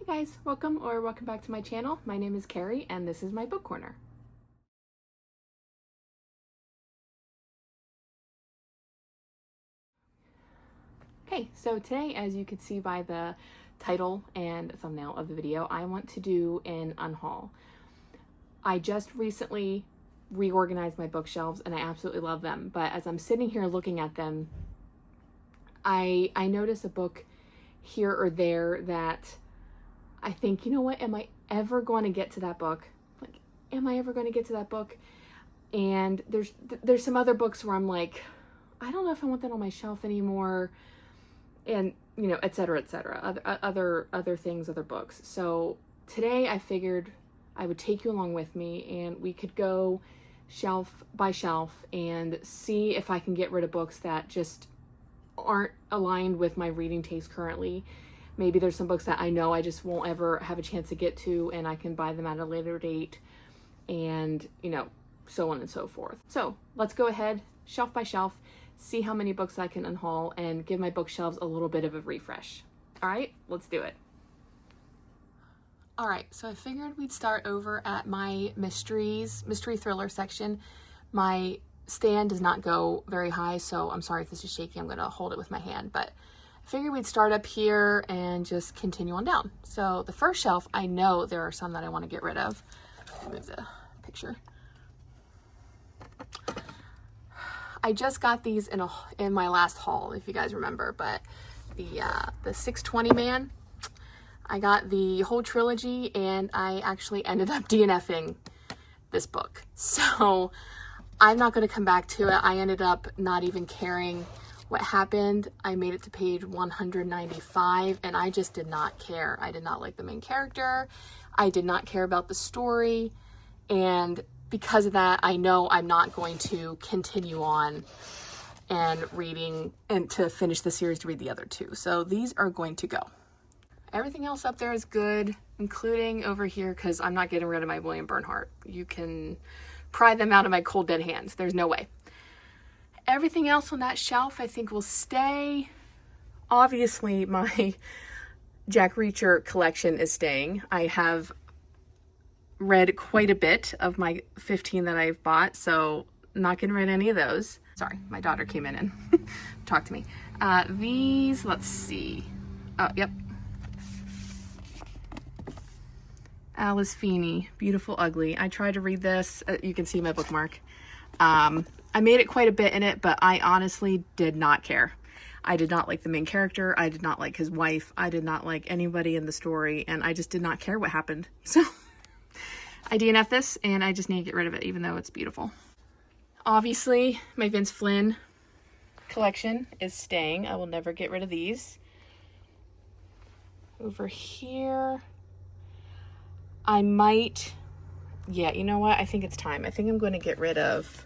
guys, welcome back to my channel. My name is Carrie and this is my book corner. Okay, so today, as you can see by the title and thumbnail of the video, I want to do an unhaul. I just recently reorganized my bookshelves and I absolutely love them, but as I'm sitting here looking at them, I notice a book here or there that I think, you know what, am I ever going to get to that book? Like, am I ever going to get to that book? And there's some other books where I'm like, I don't know if I want that on my shelf anymore, and you know, etc., other things, other books. So today I figured I would take you along with me and we could go shelf by shelf and see if I can get rid of books that just aren't aligned with my reading taste currently. Maybe there's some books that I know I just won't ever have a chance to get to and I can buy them at a later date, and you know, so on and so forth. So let's go ahead, shelf by shelf, see how many books I can unhaul and give my bookshelves a little bit of a refresh. All right, let's do it. All right, so I figured we'd start over at my mystery thriller section. My stand does not go very high, so I'm sorry if this is shaky. I'm gonna hold it with my hand, but I figured we'd start up here and just continue on down. So the first shelf, I know there are some that I want to get rid of. Move the picture. I just got these in my last haul, if you guys remember, but the 620 Man, I got the whole trilogy and I actually ended up DNFing this book. So I'm not going to come back to it. I ended up not even caring what happened. I made it to page 195 and I just did not care. I did not like the main character. I did not care about the story. And because of that, I know I'm not going to continue on and reading and to finish the series to read the other two. So these are going to go. Everything else up there is good, including over here, because I'm not getting rid of my William Bernhardt. You can pry them out of my cold dead hands. There's no way. Everything else on that shelf I think will stay. Obviously my Jack Reacher collection is staying. I have read quite a bit of my 15 that I've bought, so not getting rid of any of those. Sorry, my daughter came in and talked to me. These, let's see. Oh, yep. Alice Feeney, Beautiful Ugly. I tried to read this. You can see my bookmark. I made it quite a bit in it, but I honestly did not care. I did not like the main character. I did not like his wife. I did not like anybody in the story, and I just did not care what happened. So I DNF this, and I just need to get rid of it, even though it's beautiful. Obviously, my Vince Flynn collection is staying. I will never get rid of these. Over here, I might, yeah, you know what? I think it's time. I think I'm going to get rid of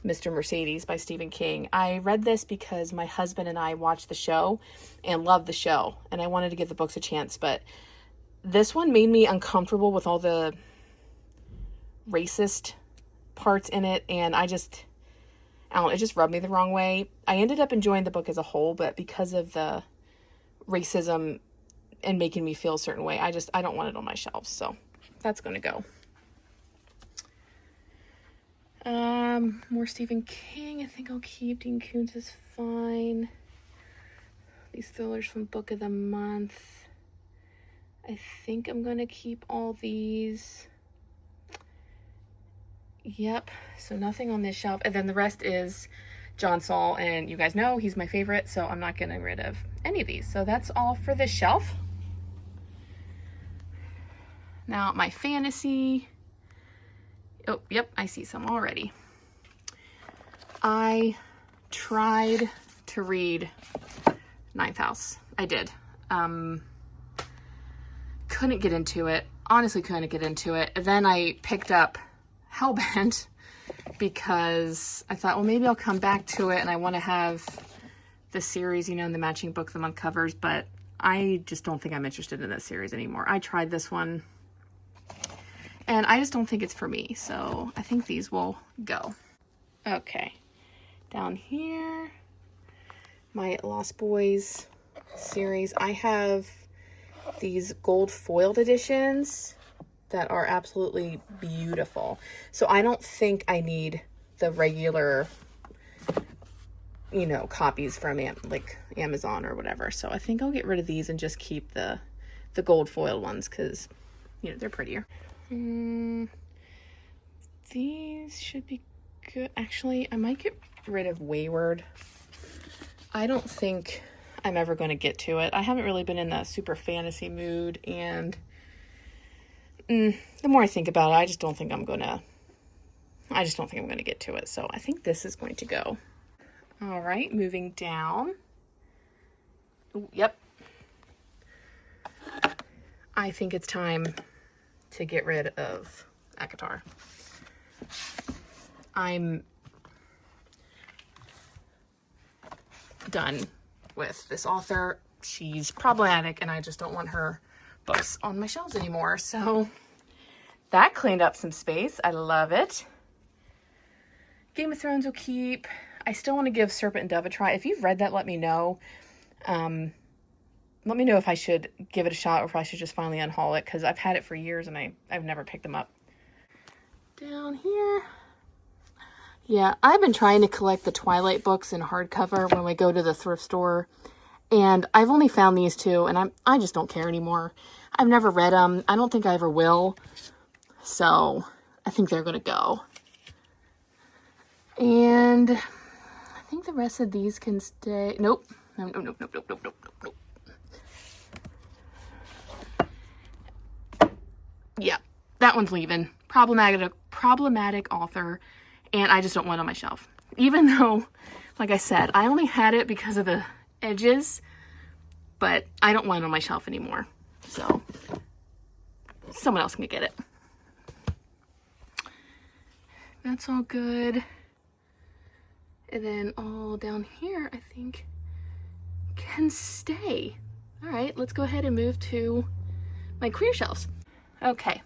Mr. Mercedes by Stephen King. I read this because my husband and I watched the show and loved the show, and I wanted to give the books a chance, but this one made me uncomfortable with all the racist parts in it, and I don't know, it just rubbed me the wrong way. I ended up enjoying the book as a whole, but because of the racism and making me feel a certain way, I don't want it on my shelves, so that's going to go. More Stephen King. I think I'll keep. Dean Koontz is fine. These thrillers from Book of the Month. I think I'm going to keep all these. Yep, so nothing on this shelf. And then the rest is John Saul, and you guys know he's my favorite, so I'm not getting rid of any of these. So that's all for this shelf. Now my fantasy. Oh, yep, I see some already. I tried to read Ninth House. I did. Couldn't get into it. Honestly, couldn't get into it. Then I picked up Hellbent because I thought, well, maybe I'll come back to it, and I want to have the series, you know, in the matching book of the month covers, but I just don't think I'm interested in this series anymore. I tried this one, and I just don't think it's for me, so I think these will go. Okay, down here, my Lost Boys series. I have these gold foiled editions that are absolutely beautiful. So I don't think I need the regular, you know, copies from like Amazon or whatever. So I think I'll get rid of these and just keep the gold foiled ones because, you know, they're prettier. These should be good. Actually, I might get rid of Wayward. I don't think I'm ever going to get to it. I haven't really been in that super fantasy mood, and the more I think about it, I just don't think I'm going to get to it. So I think this is going to go. All right, moving down. Ooh, yep. I think it's time to get rid of ACOTAR. I'm done with this author. She's problematic and I just don't want her books on my shelves anymore. So that cleaned up some space. I love it. Game of Thrones will keep. I still want to give Serpent and Dove a try. If you've read that, let me know. Let me know if I should give it a shot or if I should just finally unhaul it, because I've had it for years and I've never picked them up. Down here. Yeah, I've been trying to collect the Twilight books in hardcover when we go to the thrift store, and I've only found these two, and I just don't care anymore. I've never read them. I don't think I ever will, so I think they're gonna go. And I think the rest of these can stay. Nope. Nope. Yeah, that one's leaving. Problematic author. And I just don't want it on my shelf. Even though, like I said, I only had it because of the edges, but I don't want it on my shelf anymore. So, someone else can get it. That's all good. And then all down here, I think, can stay. All right, let's go ahead and move to my queer shelves. Okay.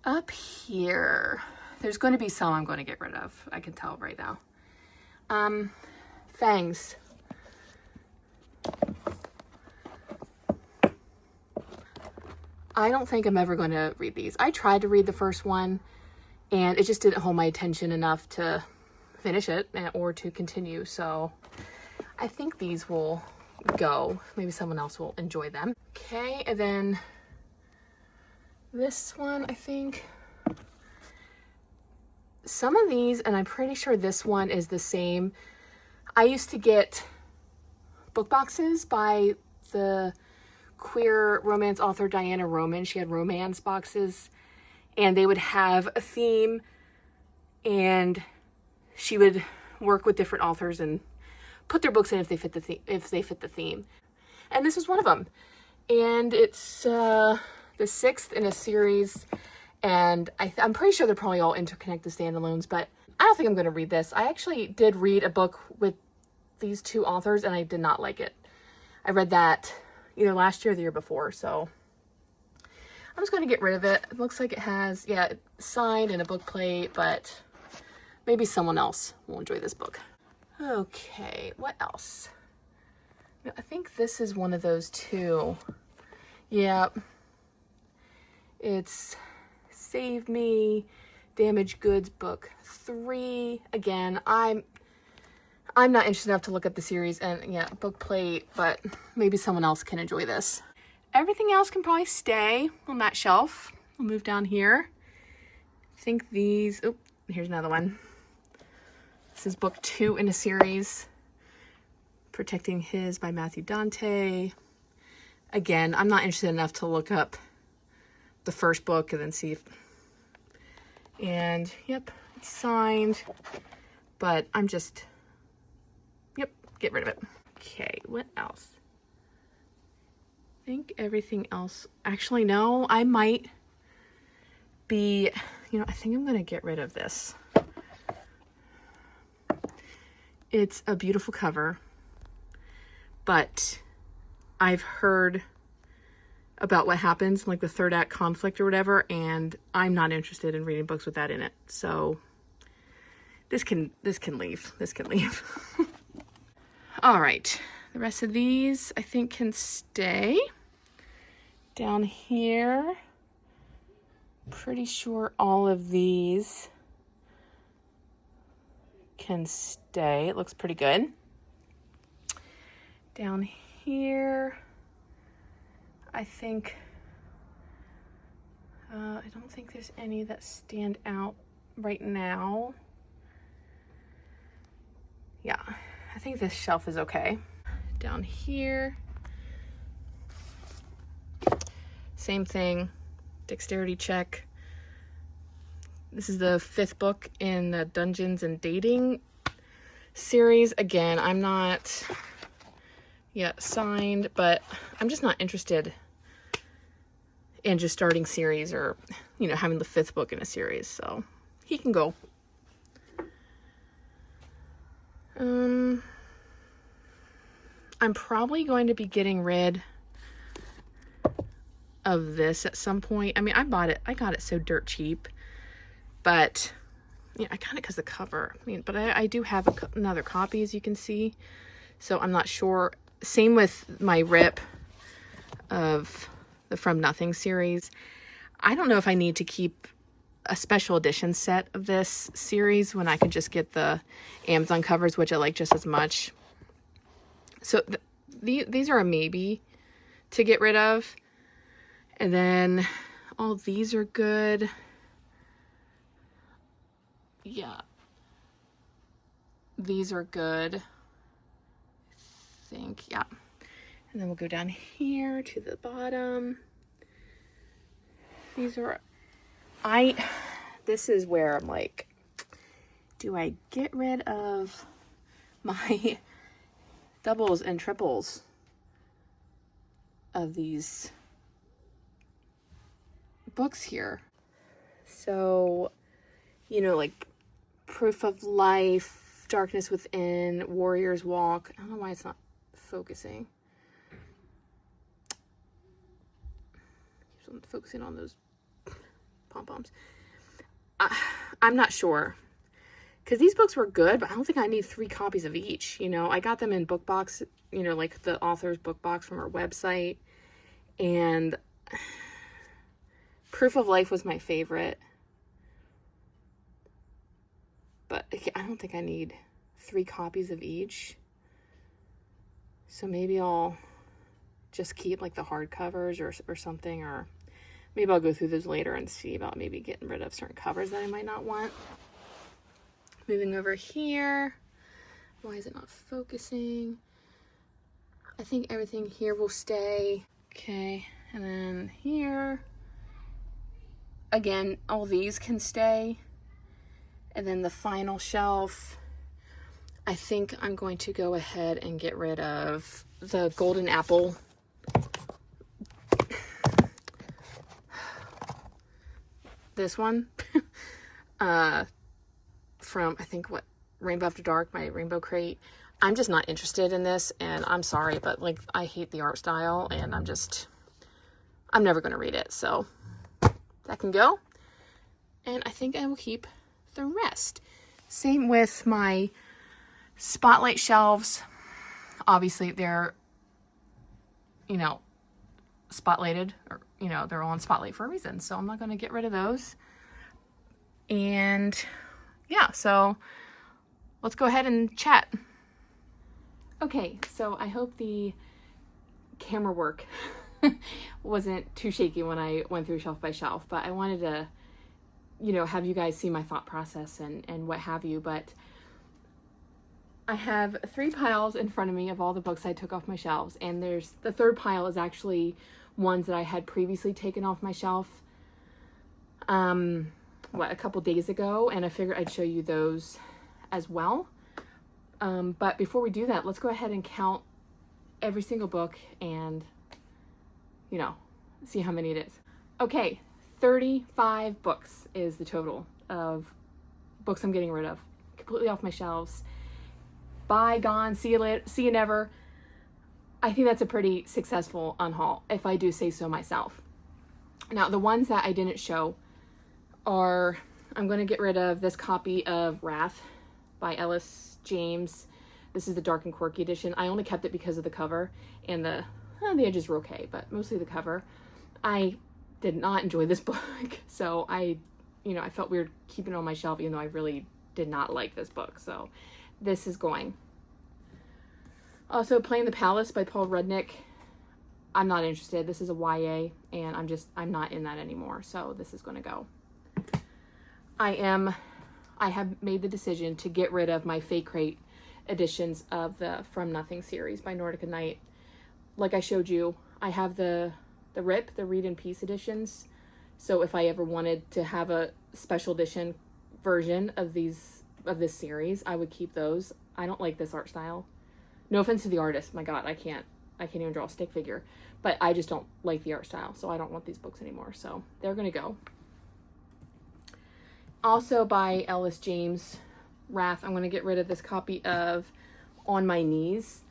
Up here. There's going to be some I'm going to get rid of. I can tell right now. Fangs. I don't think I'm ever going to read these. I tried to read the first one, and it just didn't hold my attention enough to finish it or to continue. So I think these will go. Maybe someone else will enjoy them. Okay, and then this one, I think. Some of these, and I'm pretty sure this one is the same. I used to get book boxes by the queer romance author Diana Roman. She had romance boxes, and they would have a theme, and she would work with different authors and put their books in if they fit the theme. And this is one of them. And it's the 6th in a series. And I'm pretty sure they're probably all interconnected standalones, but I don't think I'm going to read this. I actually did read a book with these two authors, and I did not like it. I read that either last year or the year before, so I'm just going to get rid of it. It looks like it has, yeah, signed and a book plate, but maybe someone else will enjoy this book. Okay, what else? I think this is one of those too. Yeah, it's Save Me, Damaged Goods book 3. Again, I'm not interested enough to look at the series, and yeah, book plate, but maybe someone else can enjoy this. Everything else can probably stay on that shelf. We'll move down here. I think these, oh, here's another one. This is book 2 in a series, Protecting His by Matthew Dante. Again, I'm not interested enough to look up the first book and then see if, and yep, it's signed, but I'm just, yep, get rid of it. Okay, what else? I think everything else, actually no, I might be, I think I'm going to get rid of this. It's a beautiful cover, but I've heard about what happens, like the third act conflict or whatever, and I'm not interested in reading books with that in it. So this can leave. This can leave. All right, The rest of these I think can stay. Down here, pretty sure all of these can stay. It looks pretty good. Down here, I think, I don't think there's any that stand out right now. Yeah, I think this shelf is okay. Down here, same thing, dexterity check. This is the 5th book in the Dungeons and Dating series. Again, I'm not yet signed, but I'm just not interested in just starting series or, you know, having the 5th book in a series, so he can go. I'm probably going to be getting rid of this at some point. I mean, I got it so dirt cheap, but yeah, I got it because the cover. I mean, but I do have another copy, as you can see, so I'm not sure. Same with my rip of the From Nothing series. I don't know if I need to keep a special edition set of this series when I could just get the Amazon covers, which I like just as much. So these are a maybe to get rid of. And then all these are good. Yeah. These are good. I think, yeah. And then we'll go down here to the bottom. These are, this is where I'm like, do I get rid of my doubles and triples of these books here? So, you know, like Proof of Life, Darkness Within, Warrior's Walk. I don't know why it's not focusing. Keeps on focusing on those pom-poms. I'm not sure, because these books were good, but I don't think I need 3 copies of each. You know, I got them in book box, you know, like the author's book box from our website, and Proof of Life was my favorite, but I don't think I need 3 copies of each. So maybe I'll just keep like the hardcovers or something, or maybe I'll go through those later and see about maybe getting rid of certain covers that I might not want. Moving over here. Why is it not focusing? I think everything here will stay. Okay, and then here. Again, all these can stay. And then the final shelf, I think I'm going to go ahead and get rid of the Golden Apple. This one. From, I think, what, Rainbow After Dark, my rainbow crate. I'm just not interested in this, and I'm sorry, but like, I hate the art style, and I'm never going to read it, so that can go. And I think I will keep the rest. Same with my Spotlight shelves. Obviously, they're, you know, spotlighted, or, you know, they're all on Spotlight for a reason, so I'm not going to get rid of those. And yeah, so let's go ahead and chat. Okay, so I hope the camera work wasn't too shaky when I went through shelf by shelf, but I wanted to, you know, have you guys see my thought process and what have you. But I have 3 piles in front of me of all the books I took off my shelves, and there's the 3rd pile is actually ones that I had previously taken off my shelf a couple days ago, and I figured I'd show you those as well. But before we do that, let's go ahead and count every single book and, you know, see how many it is. Okay, 35 books is the total of books I'm getting rid of, completely off my shelves. Bye, gone, see you never. I think that's a pretty successful unhaul, if I do say so myself. Now, the ones that I didn't show are, I'm going to get rid of this copy of Wrath by Ellis James, This is the Dark and Quirky edition. I only kept it because of the cover, and the edges were okay, but mostly the cover. I did not enjoy this book, so I felt weird keeping it on my shelf, even though I really did not like this book. So this is going. Also, Playing the Palace by Paul Rudnick. I'm not interested. This is a YA, and I'm not in that anymore. So this is going to go. I have made the decision to get rid of my Fake Crate editions of the From Nothing series by Nordica Night. Like I showed you, I have the RIP, the Read in Peace editions. So if I ever wanted to have a special edition version of this series, I would keep those. I don't like this art style. No offense to the artist. My God, I can't even draw a stick figure. But I just don't like the art style, so I don't want these books anymore. So they're going to go. Also by Ellis James, Wrath. I'm going to get rid of this copy of On My Knees.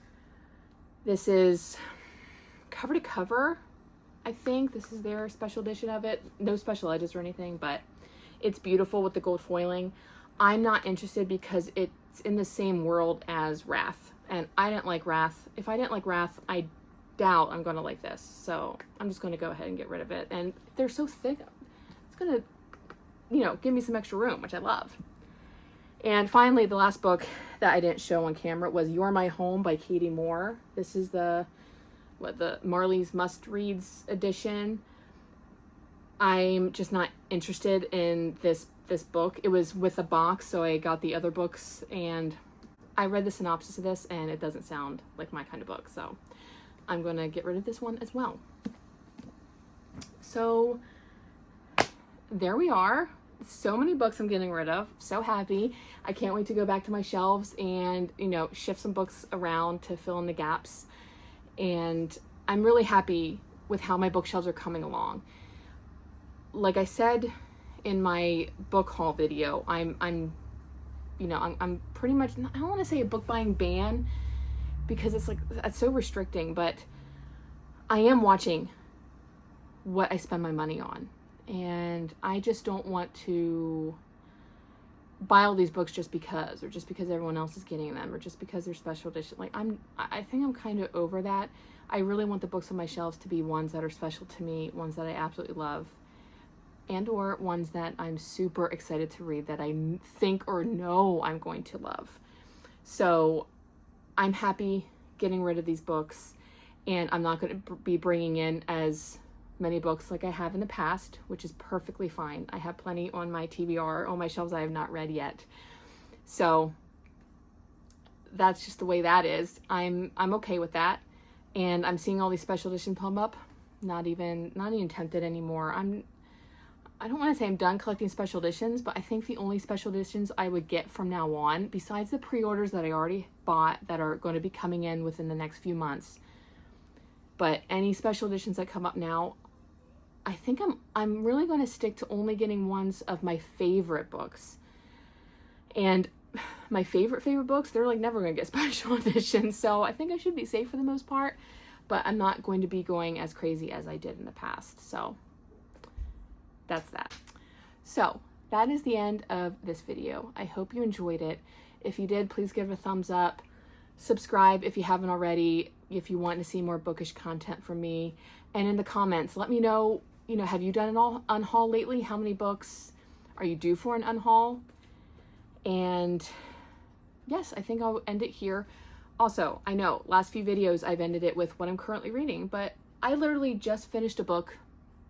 This is cover to cover, I think. This is their special edition of it. No special edges or anything, but it's beautiful with the gold foiling. I'm not interested because it's in the same world as Wrath, and I didn't like Wrath. If I didn't like Wrath, I doubt I'm going to like this. So I'm just going to go ahead and get rid of it. And they're so thick. It's going to, give me some extra room, which I love. And finally, the last book that I didn't show on camera was You're My Home by Katie Moore. This is the Marley's Must Reads edition. I'm just not interested in this book. It was with a box, so I got the other books, and I read the synopsis of this, and it doesn't sound like my kind of book, so I'm going to get rid of this one as well. So there we are. So many books I'm getting rid of. So happy. I can't wait to go back to my shelves and, shift some books around to fill in the gaps. And I'm really happy with how my bookshelves are coming along. Like I said in my book haul video, I'm pretty much, I don't want to say a book buying ban because it's so restricting, but I am watching what I spend my money on. And I just don't want to buy all these books just because, or just because everyone else is getting them, or just because they're special edition. I think I'm kind of over that. I really want the books on my shelves to be ones that are special to me, ones that I absolutely love, and or ones that I'm super excited to read that I think or know I'm going to love. So I'm happy getting rid of these books, and I'm not going to be bringing in as many books like I have in the past, which is perfectly fine. I have plenty on my TBR, on my shelves I have not read yet. So that's just the way that is. I'm okay with that. And I'm seeing all these special edition pop up. Not even tempted anymore. I don't want to say I'm done collecting special editions, but I think the only special editions I would get from now on, besides the pre-orders that I already bought that are going to be coming in within the next few months, but any special editions that come up now, I think I'm really going to stick to only getting ones of my favorite books. And my favorite books, they're never going to get special editions. So I think I should be safe for the most part, but I'm not going to be going as crazy as I did in the past. So that's that. So that is the end of this video. I hope you enjoyed it. If you did, please give it a thumbs up. Subscribe if you haven't already, if you want to see more bookish content from me. And in the comments, let me know, have you done an unhaul lately? How many books are you due for an unhaul? And yes, I think I'll end it here. Also, I know last few videos I've ended it with what I'm currently reading, but I literally just finished a book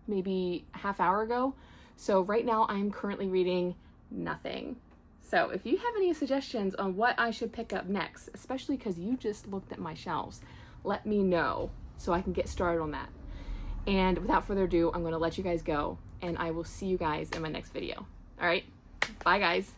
maybe a half hour ago. So right now I'm currently reading nothing. So if you have any suggestions on what I should pick up next, especially because you just looked at my shelves, let me know so I can get started on that. And without further ado, I'm going to let you guys go, and I will see you guys in my next video. All right, bye guys.